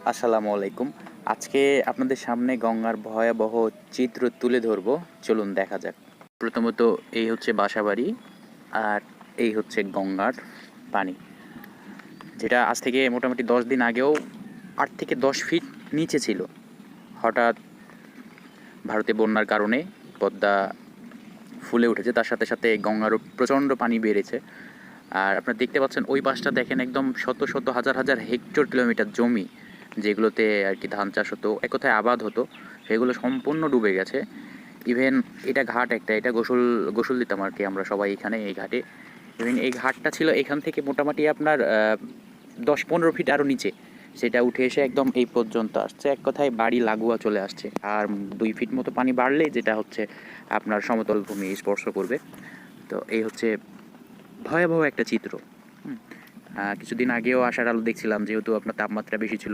আসসালামু আলাইকুম। আজকে আপনাদের সামনে গঙ্গার ভয়াবহ চিত্র তুলে ধরবো। চলুন দেখা যাক। প্রথমত এই হচ্ছে বাসাবাড়ি, আর এই হচ্ছে গঙ্গার পানি, যেটা আজ থেকে মোটামুটি 10 দিন আগেও 8 থেকে 10 ফিট নিচে ছিল। হঠাৎ ভারতে বন্যার কারণে পদ্মা ফুলে উঠেছে, তার সাথে সাথে গঙ্গারও প্রচণ্ড পানি বেড়েছে। আর আপনারা দেখতে পাচ্ছেন ওই পাশটা দেখেন, একদম শত শত হাজার হাজার হেক্টর কিলোমিটার জমি, যেগুলোতে আর কি ধান চাষ হতো, এক কথায় আবাদ হতো, সেগুলো সম্পূর্ণ ডুবে গেছে। ইভেন এটা ঘাট একটা, এটা গোসল গোসল দিতাম আর কি আমরা সবাই এখানে এই ঘাটে। ইভেন এই ঘাটটা ছিল এখান থেকে মোটামুটি আপনার 10-15 ফিট আরও নিচে, সেটা উঠে এসে একদম এই পর্যন্ত আসছে, এক কথায় বাড়ি লাগোয়া চলে আসছে। আর 2 ফিট মতো পানি বাড়লে যেটা হচ্ছে আপনার সমতল ভূমি স্পর্শ করবে। তো এই হচ্ছে ভয়াবহ একটা চিত্র। কিছুদিন আগেও আশার আলো দেখছিলাম, যেহেতু আপনার তাপমাত্রা বেশি ছিল।